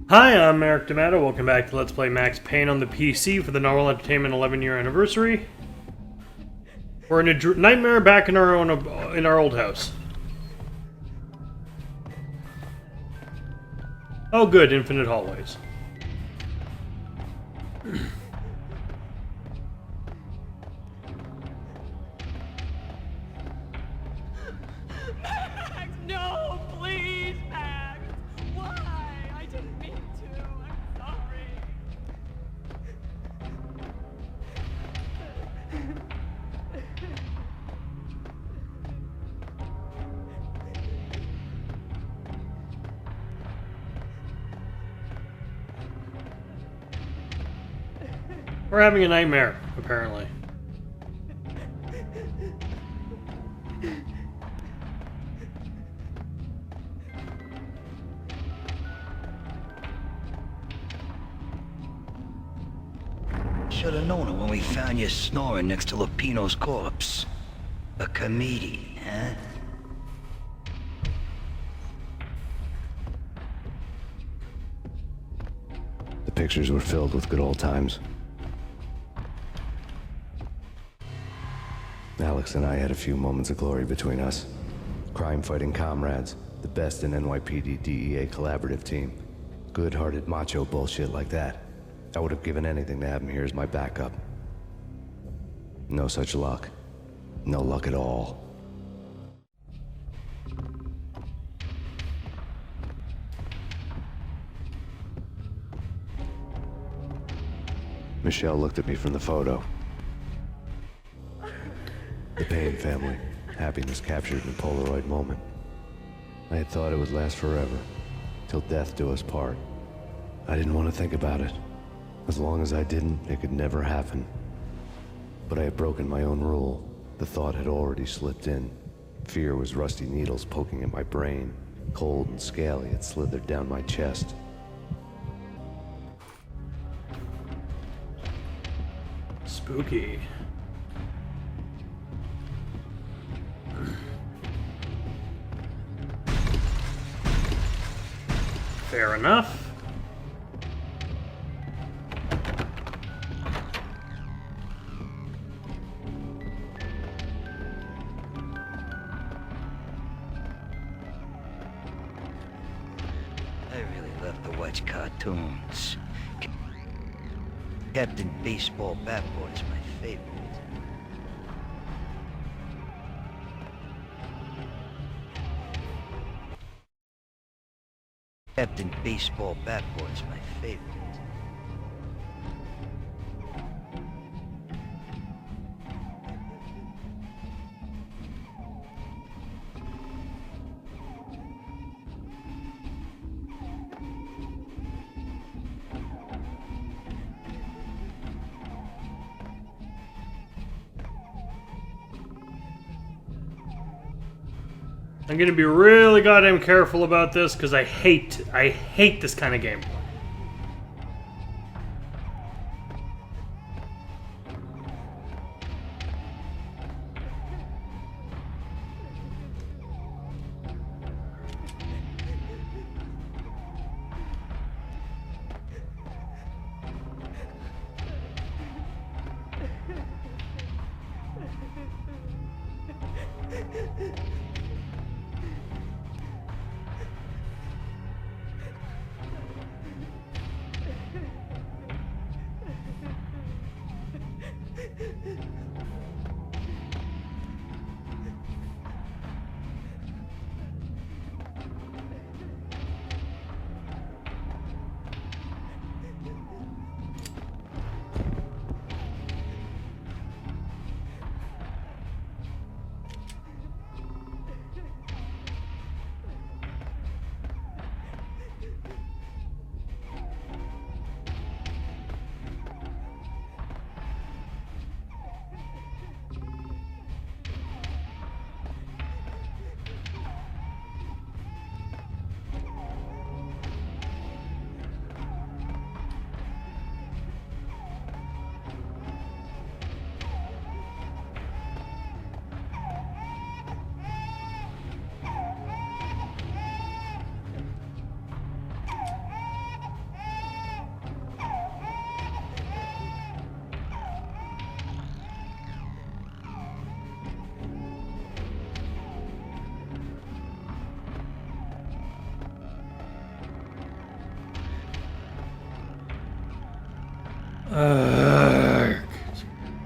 Hi, I'm Eric D'Amato. Welcome back to Let's Play Max Payne on the PC for the Normal Entertainment 11-year anniversary. We're in a nightmare back in our old house. Oh, good, infinite hallways. Max, no, please, Max. Why? I didn't mean to. I'm sorry. We're having a nightmare, apparently. Should have known it when we found you snoring next to Lupino's corpse. A comedian, huh? The pictures were filled with good old times. Alex and I had a few moments of glory between us. Crime-fighting comrades, the best in NYPD DEA collaborative team. Good-hearted macho bullshit like that. I would have given anything to have him here as my backup. No such luck. No luck at all. Michelle looked at me from the photo. The Payne family. Happiness captured in a Polaroid moment. I had thought it would last forever, till death do us part. I didn't want to think about it. As long as I didn't, it could never happen. But I had broken my own rule. The thought had already slipped in. Fear was rusty needles poking at my brain. Cold and scaly, it slithered down my chest. Spooky. Fair enough. I really love to watch cartoons. Captain Baseball Bat Boy is my favorite. Captain Baseball Bat Boy is my favorite. I'm gonna be really goddamn careful about this because I hate this kind of game.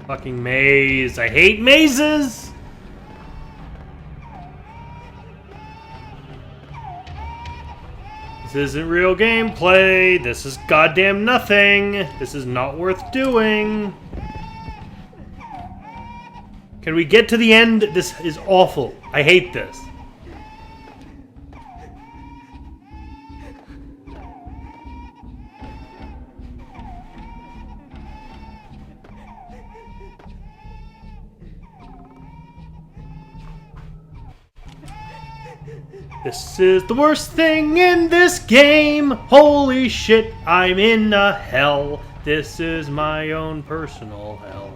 Fucking maze. I hate mazes! This isn't real gameplay. This is goddamn nothing. This is not worth doing. Can we get to the end? This is awful. I hate this. This is the worst thing in this game. Holy shit, I'm in a hell. This is my own personal hell.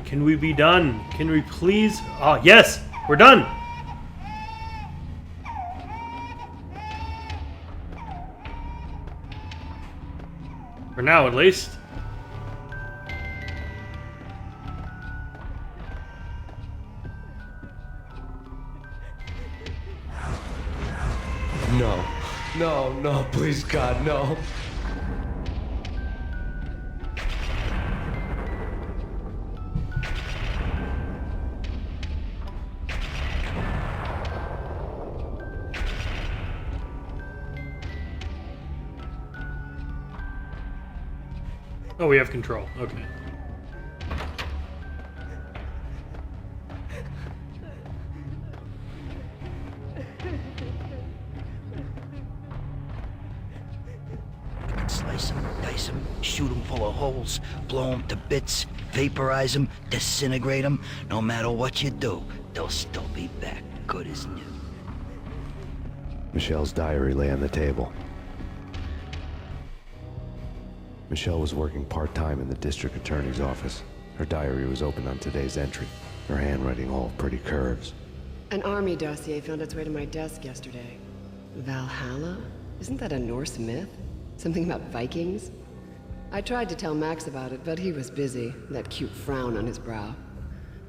Can we be done? Can we please? Oh, yes! We're done! For now, at least. No. No, no, please, God, no. Oh, we have control. Okay. Slice them, dice them, shoot them full of holes, blow them to bits, vaporize them, disintegrate them. No matter what you do, they'll still be back, good as new. Michelle's diary lay on the table. Michelle was working part-time in the district attorney's office. Her diary was open on today's entry, her handwriting all pretty curves. An army dossier found its way to my desk yesterday. Valhalla? Isn't that a Norse myth? Something about Vikings? I tried to tell Max about it, but he was busy, that cute frown on his brow.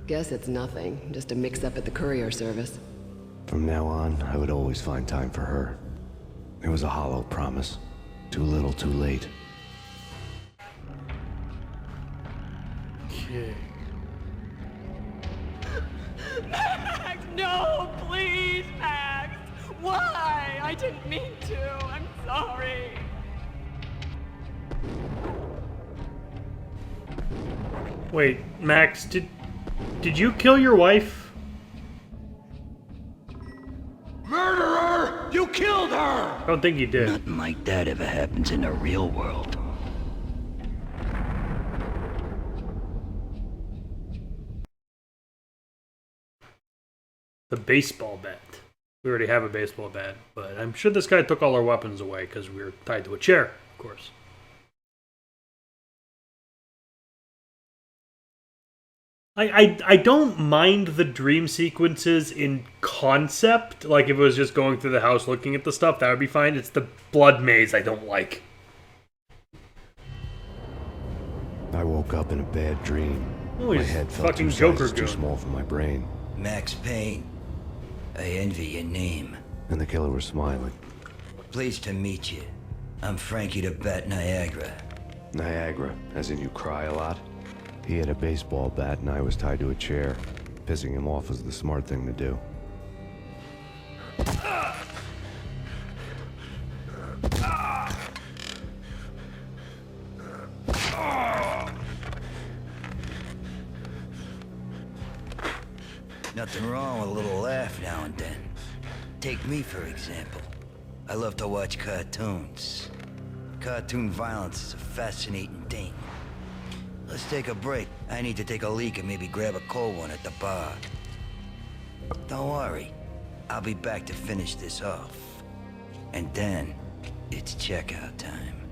Guess it's nothing, just a mix-up at the courier service. From now on, I would always find time for her. It was a hollow promise. Too little, too late. Okay. Max, no, please, Max. Why? I didn't mean to. I'm sorry. Wait, Max, did you kill your wife? Murderer! You killed her! I don't think you did. Nothing like that ever happens in the real world. The baseball bat. We already have a baseball bat, but I'm sure this guy took all our weapons away because we were tied to a chair, of course. I don't mind the dream sequences in concept. Like, if it was just going through the house looking at the stuff, that would be fine. It's the blood maze I don't like. I woke up in a bad dream. Oh, My he's head felt fucking two Joker sizes too goon. small for my brain. Max Payne. I envy your name. And the killer was smiling. Pleased to meet you. I'm Frankie the Bat Niagara. Niagara, as in you cry a lot? He had a baseball bat and I was tied to a chair. Pissing him off was the smart thing to do. Nothing wrong with a little laugh now and then. Take me, for example. I love to watch cartoons. Cartoon violence is a fascinating thing. Let's take a break. I need to take a leak and maybe grab a cold one at the bar. Don't worry. I'll be back to finish this off. And then, it's checkout time.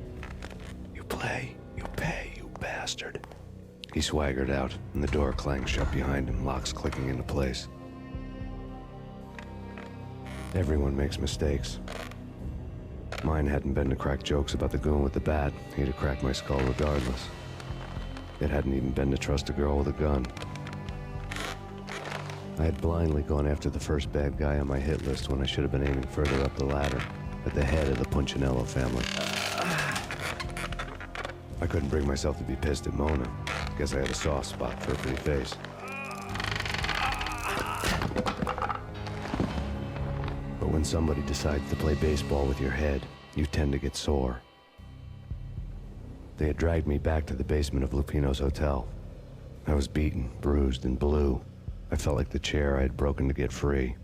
You play, you pay. bastard. He swaggered out, and the door clanged shut behind him, locks clicking into place. Everyone makes mistakes. Mine hadn't been to crack jokes about the goon with the bat. He'd have cracked my skull regardless. It hadn't even been to trust a girl with a gun. I had blindly gone after the first bad guy on my hit list when I should have been aiming further up the ladder, at the head of the Punchinello family. I couldn't bring myself to be pissed at Mona. Guess I had a soft spot for her pretty face. But when somebody decides to play baseball with your head, you tend to get sore. They had dragged me back to the basement of Lupino's hotel. I was beaten, bruised, and blue. I felt like the chair I had broken to get free.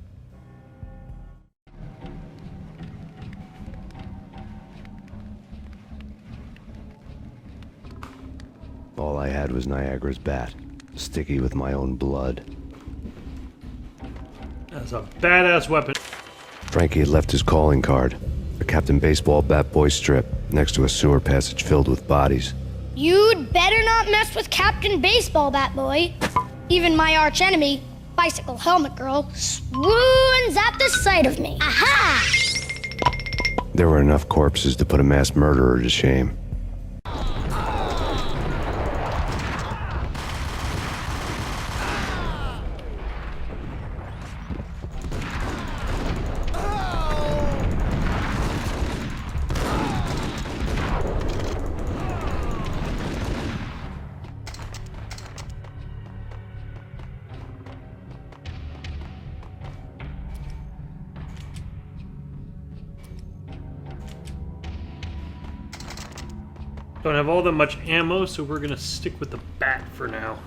All I had was Niagara's bat, sticky with my own blood. That's a badass weapon. Frankie had left his calling card, a Captain Baseball Bat Boy strip, next to a sewer passage filled with bodies. You'd better not mess with Captain Baseball, Bat Boy. Even my archenemy, Bicycle Helmet Girl, swoons at the sight of me. Aha! There were enough corpses to put a mass murderer to shame. Don't have all that much ammo, so we're gonna stick with the bat for now.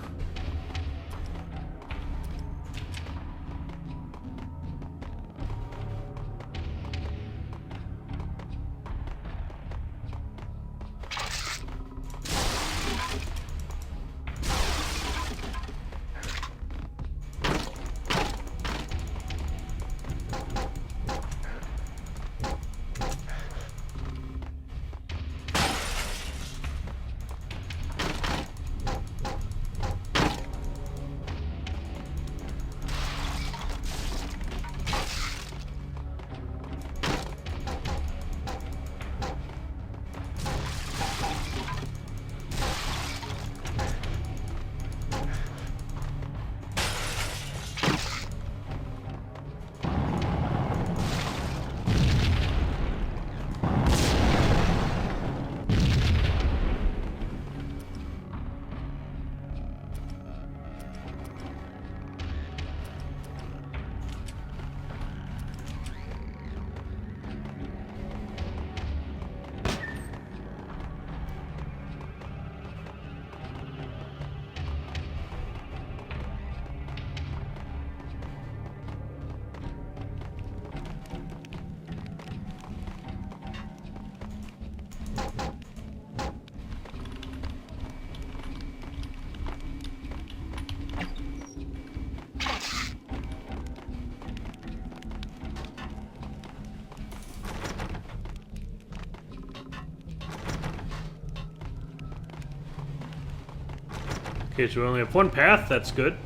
Okay, so we only have one path, that's good.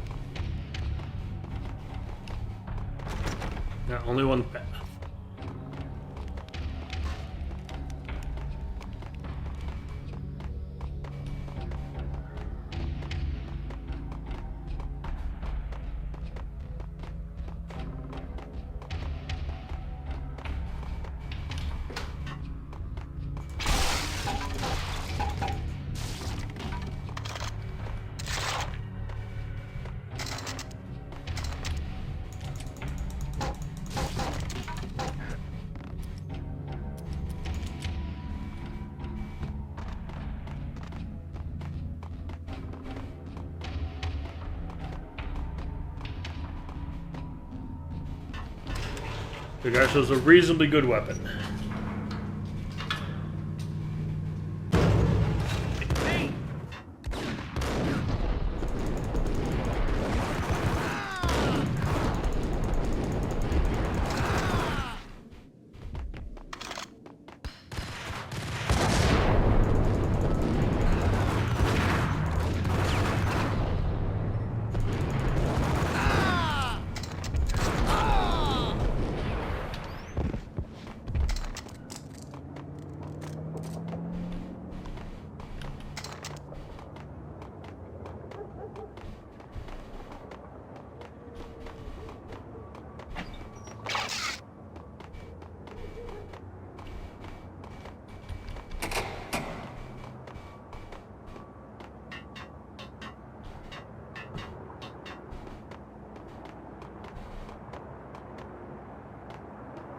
Yeah, only one path. The guy shows a reasonably good weapon. Payne!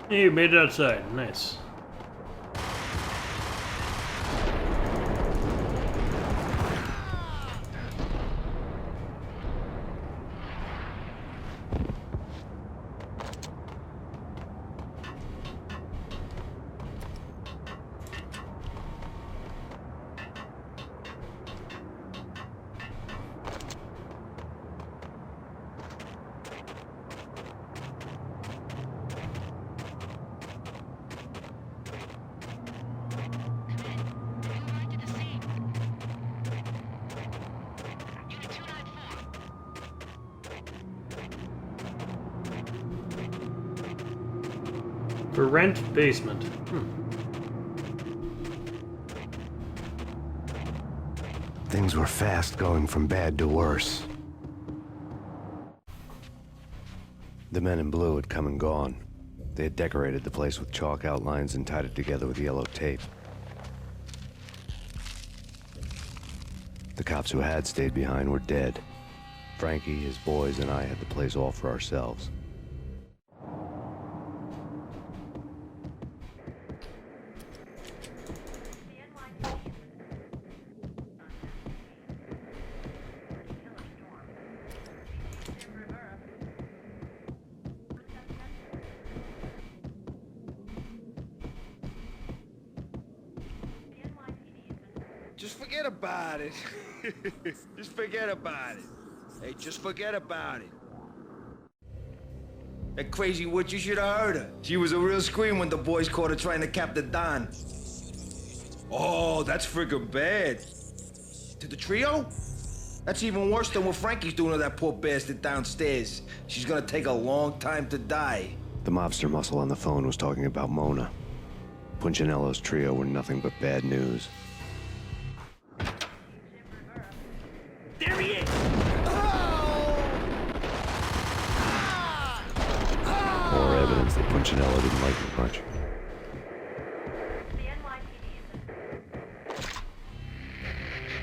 Hey, you made it outside. Nice. For rent basement. Things were fast going from bad to worse. The men in blue had come and gone. They had decorated the place with chalk outlines and tied it together with yellow tape. The cops who had stayed behind were dead. Frankie, his boys, and I had the place all for ourselves. Just forget about it. Just forget about it. Hey, just forget about it. That crazy witch, you should have heard her. She was a real scream when the boys caught her trying to cap the Don. Oh, that's friggin' bad. To the trio? That's even worse than what Frankie's doing to that poor bastard downstairs. She's gonna take a long time to die. The mobster muscle on the phone was talking about Mona. Punchinello's trio were nothing but bad news. There he is! More evidence that Punchinello didn't like me much.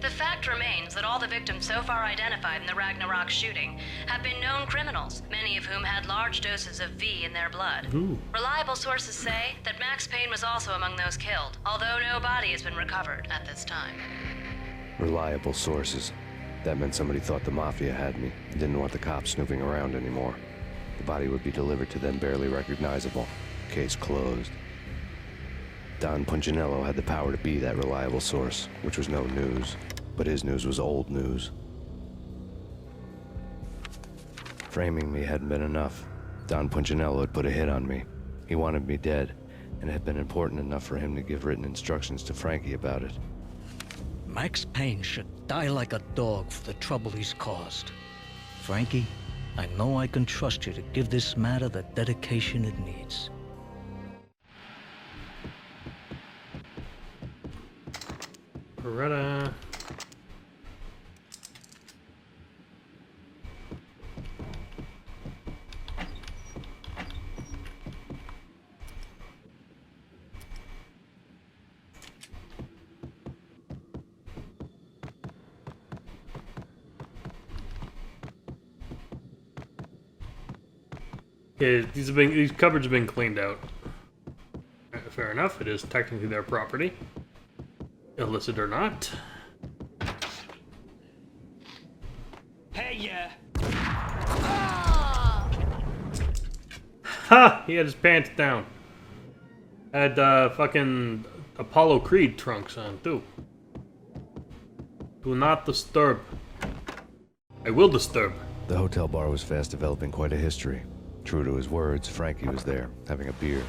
The fact remains that all the victims so far identified in the Ragnarok shooting have been known criminals, many of whom had large doses of V in their blood. Ooh. Reliable sources say that Max Payne was also among those killed, although no body has been recovered at this time. Reliable sources. That meant somebody thought the Mafia had me, and didn't want the cops snooping around anymore. The body would be delivered to them barely recognizable. Case closed. Don Punchinello had the power to be that reliable source, which was no news. But his news was old news. Framing me hadn't been enough. Don Punchinello had put a hit on me. He wanted me dead, and it had been important enough for him to give written instructions to Frankie about it. Max Payne should die like a dog for the trouble he's caused. Frankie, I know I can trust you to give this matter the dedication it needs. Beretta. Okay, these cupboards have been cleaned out. Fair enough, it is technically their property. Illicit or not. Hey, yeah. Ha! He had his pants down. Had fucking Apollo Creed trunks on too. Do not disturb. I will disturb. The hotel bar was fast developing quite a history. True to his words, Frankie was there, having a beer.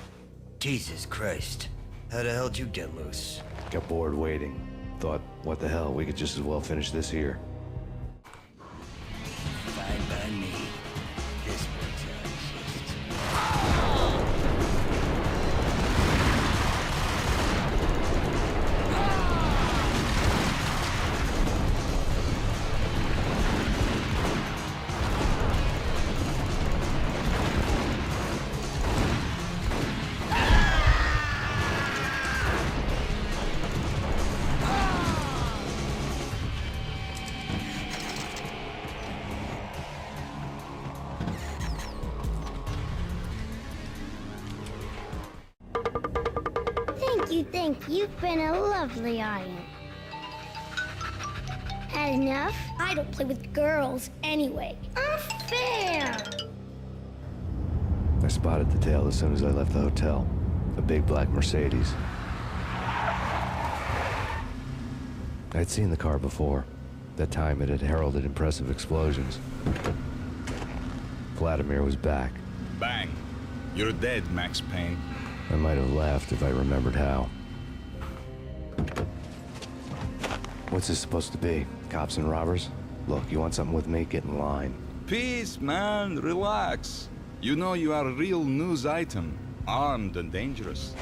Jesus Christ. How the hell did you get loose? Got bored waiting. Thought, what the hell, we could just as well finish this here. Fine by me. This works out just. You think you've been a lovely aunt. Had enough? I don't play with girls anyway. Unfair! I spotted the tail as soon as I left the hotel. A big black Mercedes. I'd seen the car before. That time it had heralded impressive explosions. Vladimir was back. Bang. You're dead, Max Payne. I might have laughed if I remembered how. What's this supposed to be? Cops and robbers? Look, you want something with me? Get in line. Peace, man. Relax. You know you are a real news item. Armed and dangerous.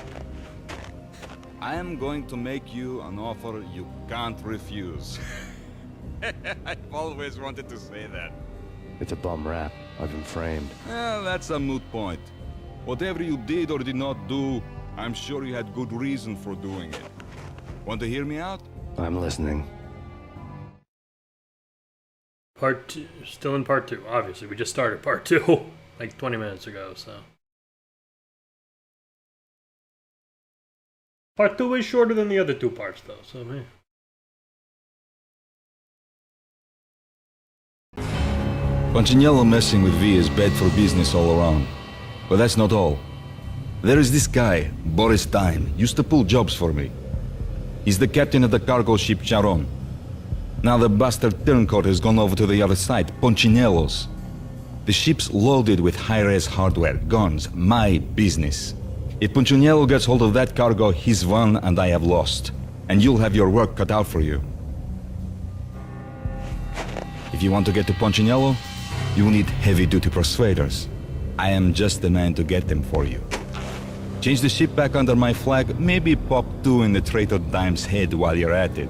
I am going to make you an offer you can't refuse. I've always wanted to say that. It's a bum rap. I've been framed. Well, that's a moot point. Whatever you did or did not do, I'm sure you had good reason for doing it. Want to hear me out? I'm listening. Part 2, still in part 2. Obviously, we just started part 2 like 20 minutes ago, so. Part 2 is shorter than the other 2 parts, though, so hey. Punchinello messing with V is bad for business all around. But that's not all. There is this guy, Boris Time, used to pull jobs for me. He's the captain of the cargo ship Charon. Now the bastard turncoat has gone over to the other side, Punchinello's. The ship's loaded with high-res hardware, guns, my business. If Punchinello gets hold of that cargo, he's won and I have lost. And you'll have your work cut out for you. If you want to get to Punchinello, you need heavy-duty persuaders. I am just the man to get them for you. Change the ship back under my flag, maybe pop 2 in the traitor Dime's head while you're at it.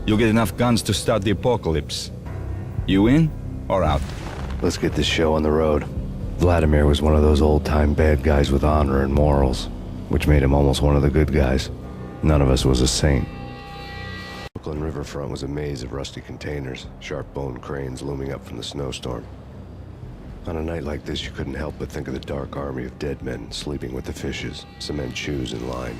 You'll get enough guns to start the apocalypse. You in or out? Let's get this show on the road. Vladimir was one of those old-time bad guys with honor and morals, which made him almost one of the good guys. None of us was a saint. Brooklyn riverfront was a maze of rusty containers, sharp-boned cranes looming up from the snowstorm. On a night like this, you couldn't help but think of the dark army of dead men sleeping with the fishes, cement shoes in line.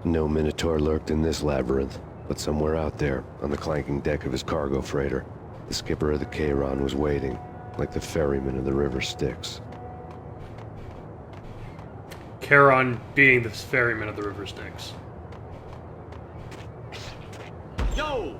No Minotaur lurked in this labyrinth, but somewhere out there, on the clanking deck of his cargo freighter, the skipper of the Chiron was waiting, like the ferryman of the river Styx. Charon being the ferryman of the river Styx. Yo!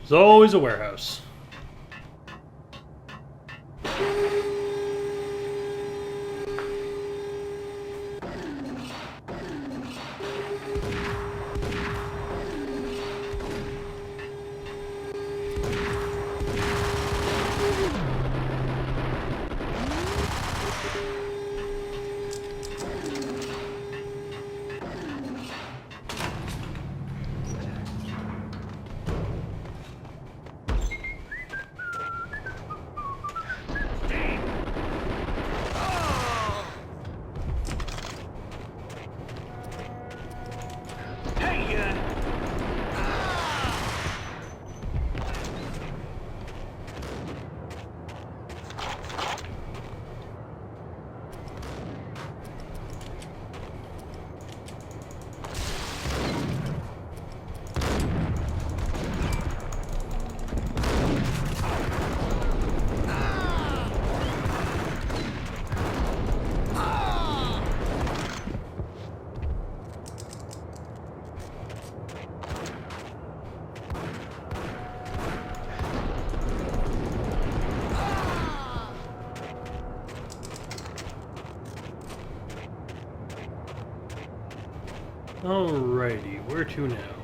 There's always a warehouse. Alrighty, where to now?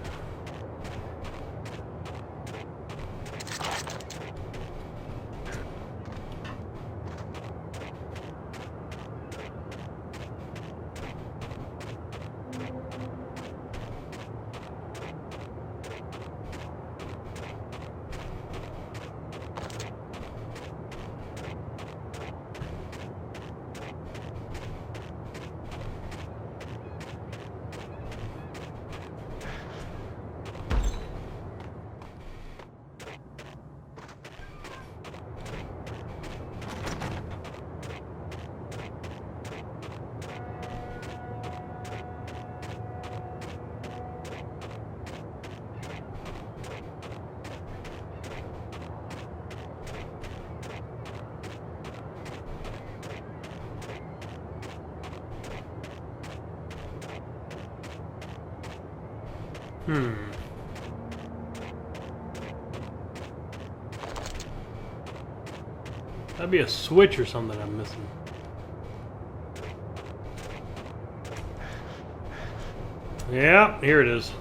That'd be a switch or something I'm missing. Yeah, here it is.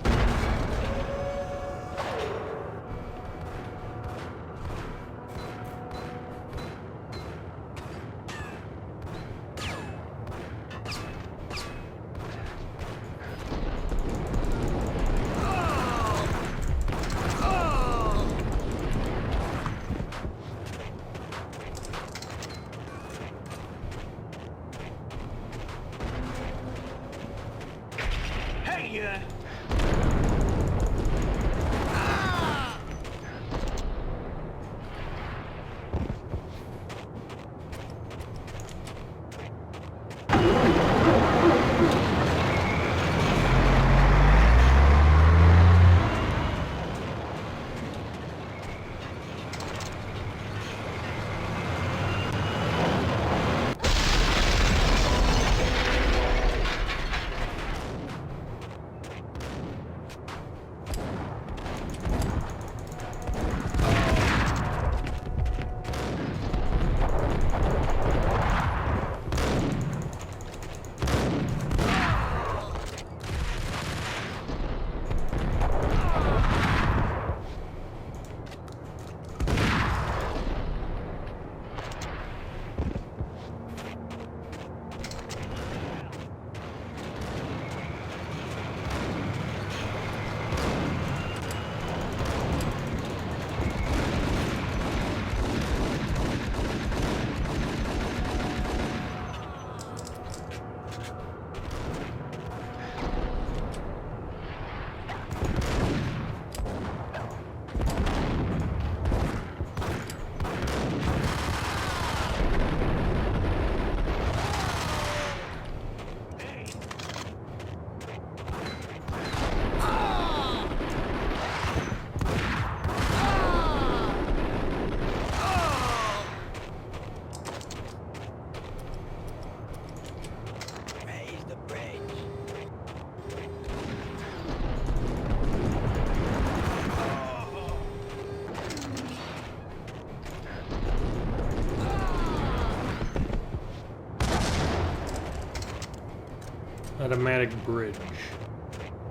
Automatic bridge.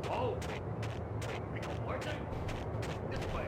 Oh, we go working? This way.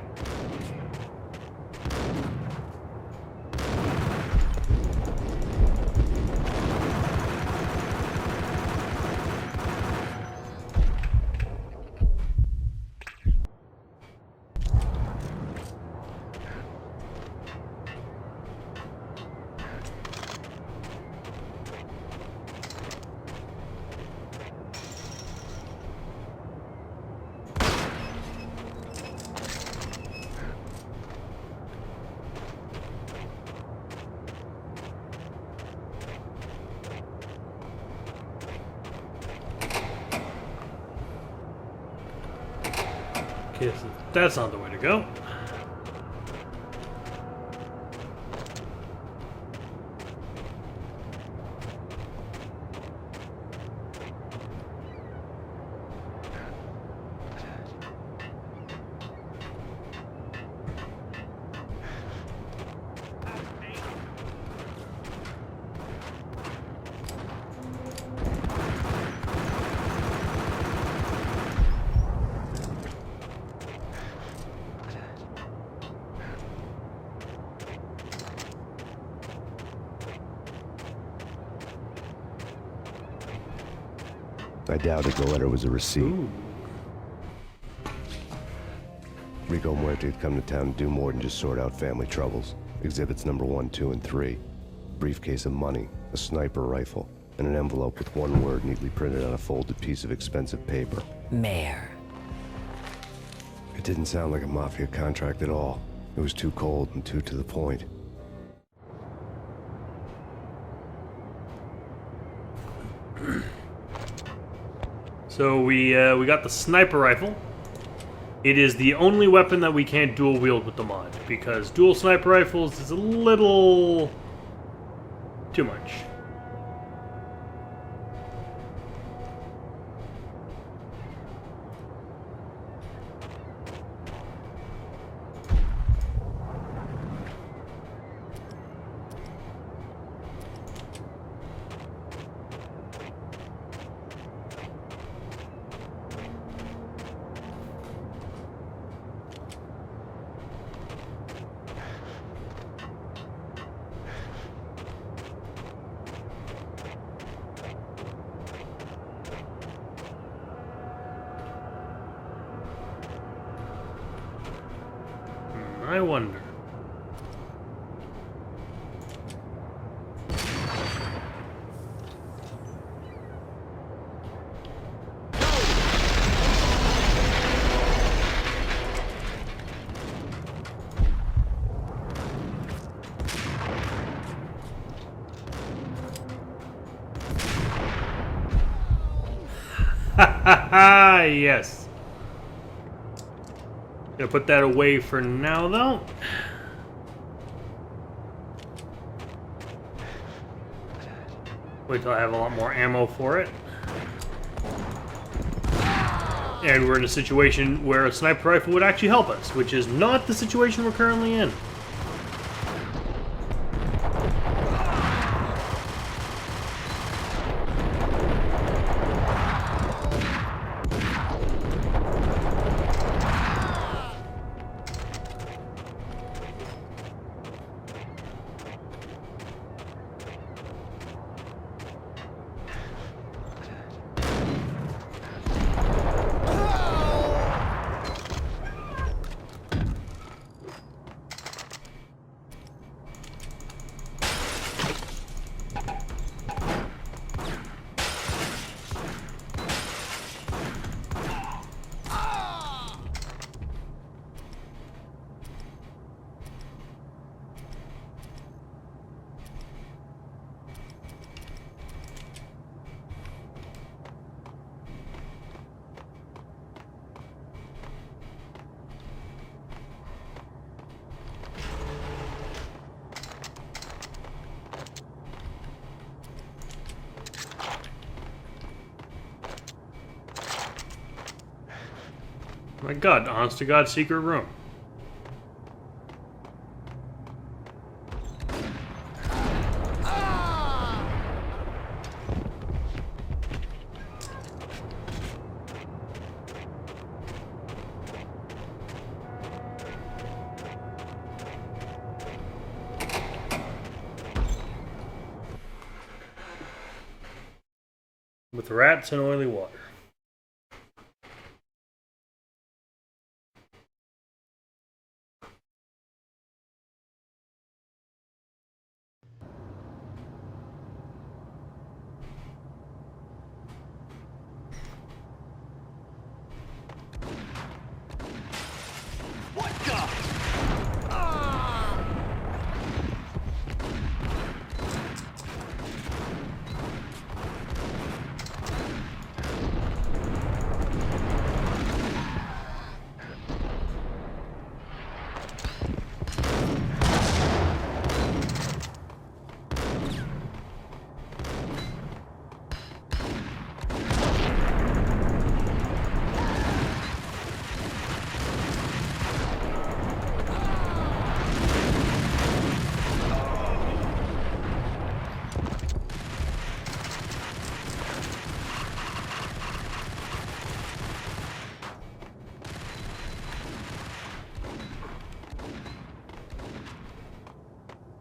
Okay, so that's not the way to go. I doubted the letter was a receipt. Ooh. Rico Muerte had come to town to do more than just sort out family troubles. Exhibits number 1, 2, and 3. Briefcase of money, a sniper rifle, and an envelope with one word neatly printed on a folded piece of expensive paper. Mayor. It didn't sound like a mafia contract at all. It was too cold and too to the point. So we got the sniper rifle. It is the only weapon that we can't dual wield with the mod, because dual sniper rifles is a little too much. I wonder. Ha ha ha! Yes. Gonna put that away for now, though. Wait till I have a lot more ammo for it. And we're in a situation where a sniper rifle would actually help us, which is not the situation we're currently in. My god, honest to god secret room. With rats and oily water.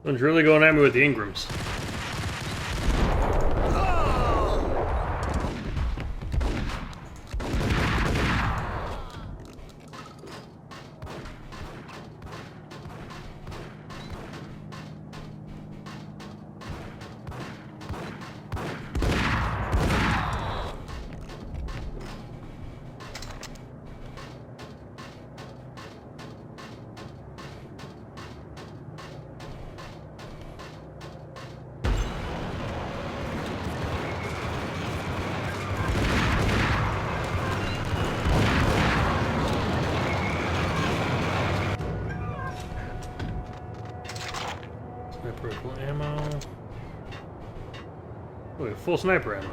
Someone's really going at me with the Ingrams. Sniper rifle ammo. Oh, we have full sniper ammo.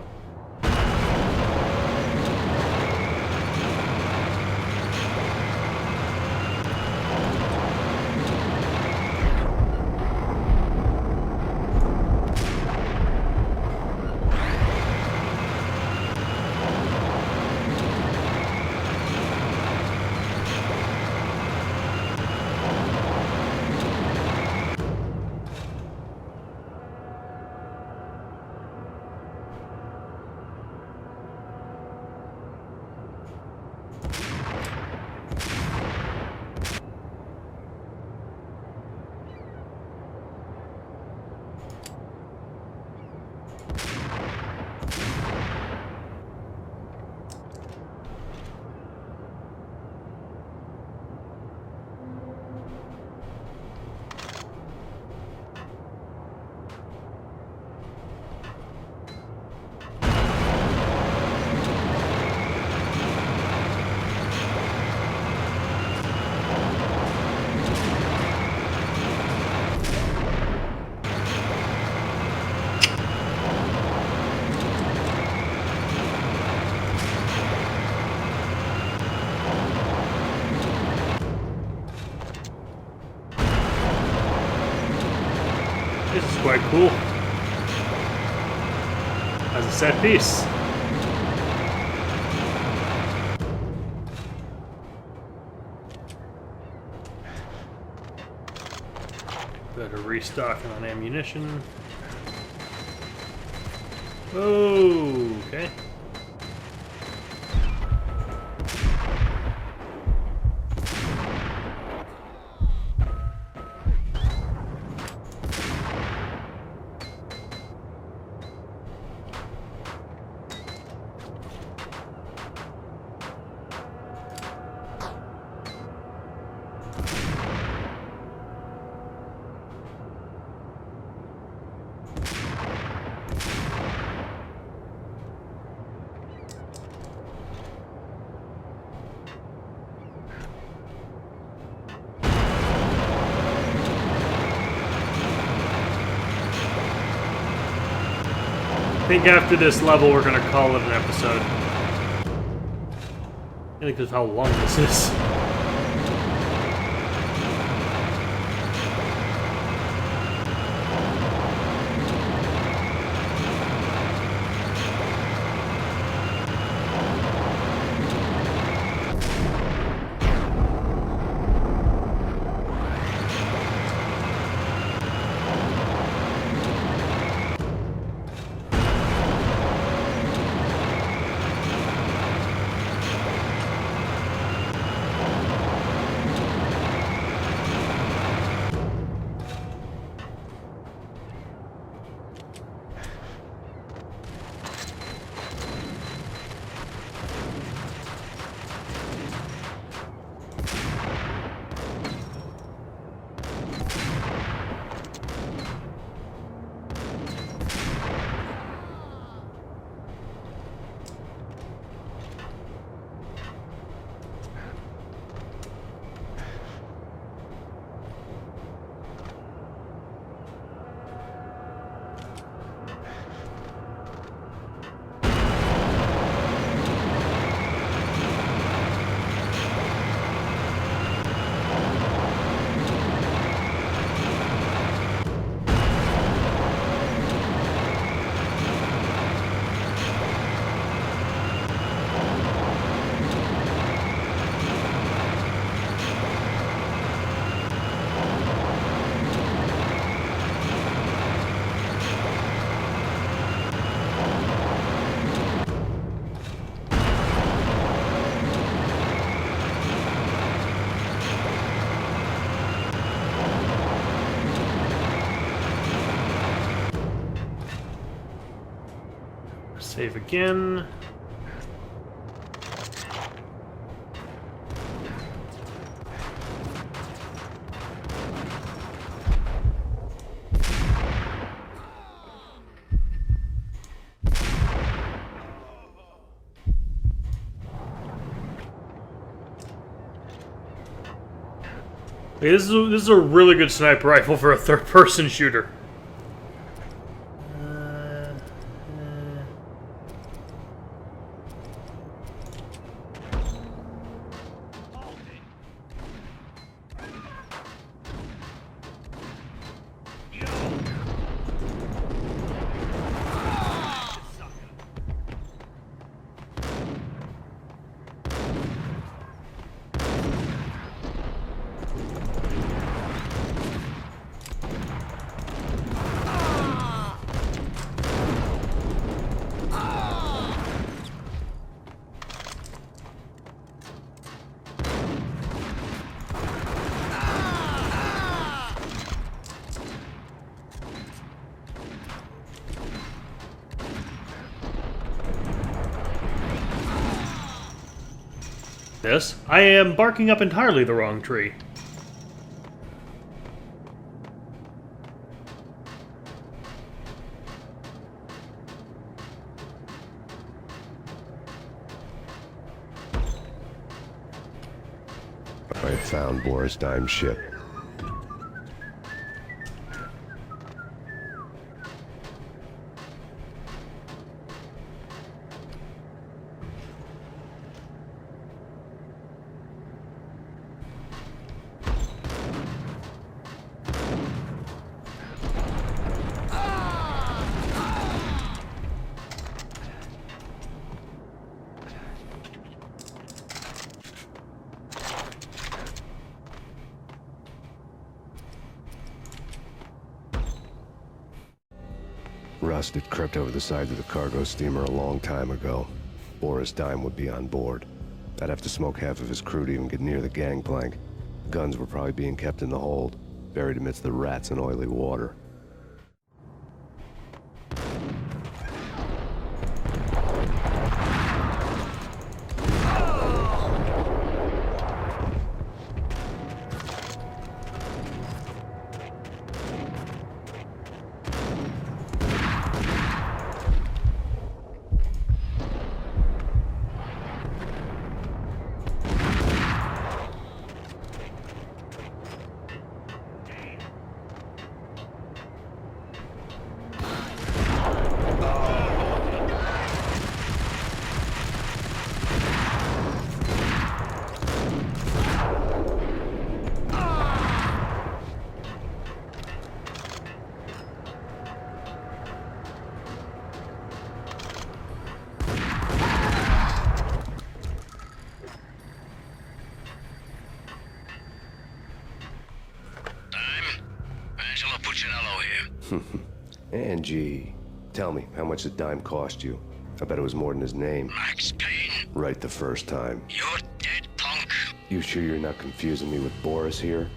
This is quite cool. As a set piece. Better restocking on ammunition. Okay. I think after this level we're gonna call it an episode. Mainly because of how long this is. Save again. Hey, this is a really good sniper rifle for a third-person shooter. This, I am barking up entirely the wrong tree. I found Boris Dime's ship. Rust had crept over the side of the cargo steamer a long time ago. Boris Dime would be on board. I'd have to smoke half of his crew to even get near the gangplank. Guns were probably being kept in the hold, buried amidst the rats and oily water. Angie, tell me, how much did Dime cost you? I bet it was more than his name. Max Payne, Right the first time. you're dead, punk. You sure you're not confusing me with Boris here?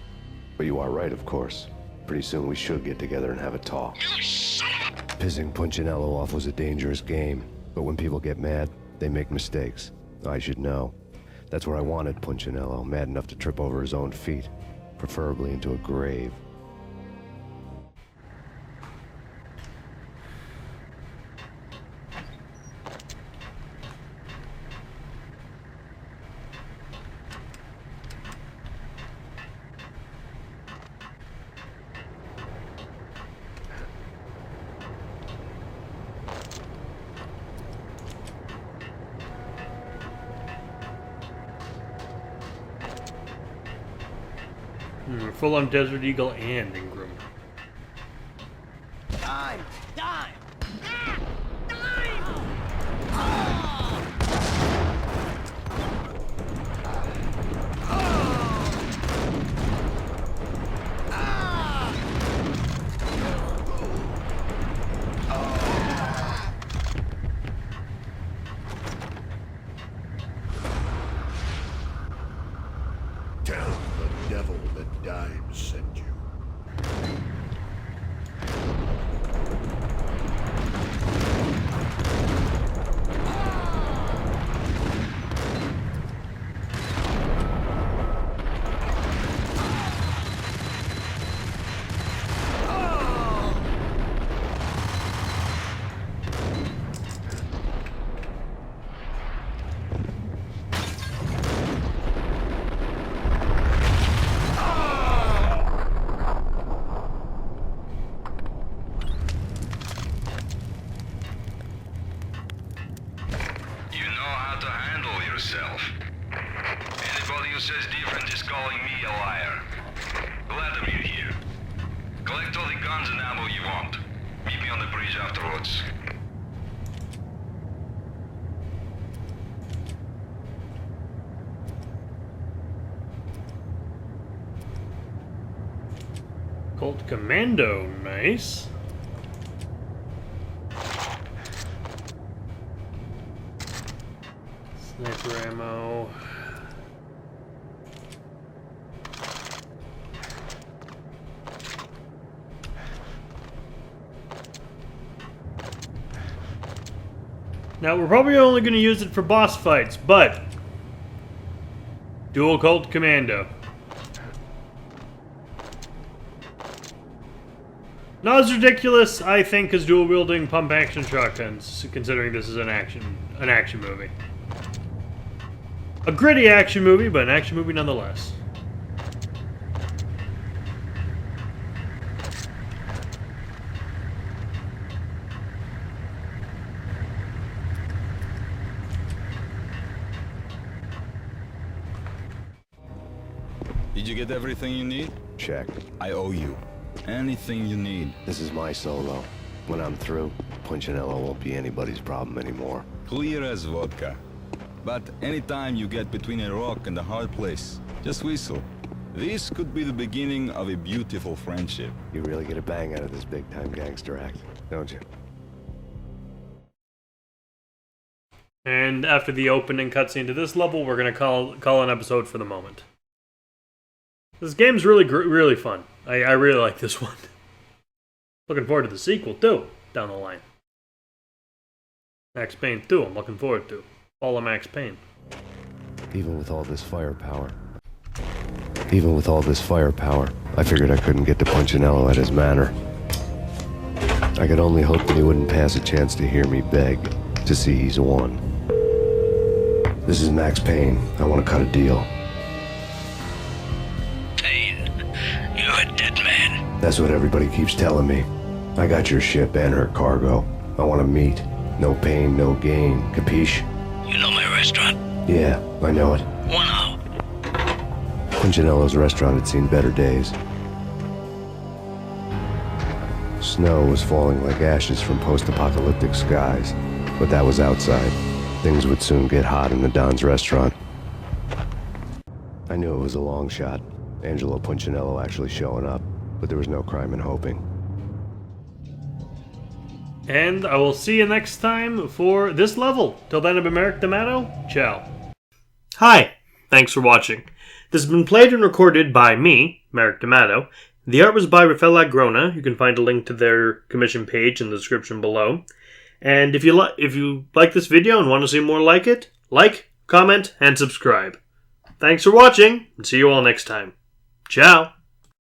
But you are right, of course. Pretty soon we should get together and have a talk. You son of a... Pissing Punchinello off was a dangerous game, but when people get mad, they make mistakes. I should know. That's where I wanted Punchinello, mad enough to trip over his own feet, preferably into a grave. Full on Desert Eagle and Ingram. Dime! Dime! Ah! Dime! Tell the devil that Dime sent you. who says different is calling me a liar. Glad of you here. Collect all the guns and ammo you want. Meet me on the bridge afterwards. Colt Commando, nice. Sniper ammo. Now, we're probably only going to use it for boss fights, but dual Colt Commando. Not as ridiculous, I think, as dual-wielding pump-action shotguns, considering this is an action movie. A gritty action movie, but an action movie nonetheless. Did you get everything you need? Check. I owe you. Anything you need. This is my solo. When I'm through, Punchinello won't be anybody's problem anymore. Clear as vodka. But anytime you get between a rock and a hard place, just whistle. This could be the beginning of a beautiful friendship. You really get a bang out of this big-time gangster act, don't you? And after the opening cutscene to this level, we're going to call an episode for the moment. This game's really fun. I really like this one. Looking forward to the sequel, too, down the line. Max Payne 2, I'm looking forward to. Follow Max Payne. Even with all this firepower, I figured I couldn't get to Punchinello at his manor. I could only hope that he wouldn't pass a chance to hear me beg to see he's won. This is Max Payne. I want to cut a deal. Payne, you're a dead man. That's what everybody keeps telling me. I got your ship and her cargo. I want to meet. No pain, no gain. Capiche? You know my restaurant? Yeah, I know it. 1 hour. Punchinello's restaurant had seen better days. Snow was falling like ashes from post-apocalyptic skies, but that was outside. Things would soon get hot in the Don's restaurant. I knew it was a long shot, Angelo Punchinello actually showing up, but there was no crime in hoping. And I will see you next time for this level. Till then, I've been Merrick D'Amato. Ciao. Hi, thanks for watching. This has been played and recorded by me, Merrick D'Amato. The art was by Rafael Agrona. You can find a link to their commission page in the description below. And if you like this video and want to see more like it, like, comment, and subscribe. Thanks for watching, and see you all next time. Ciao.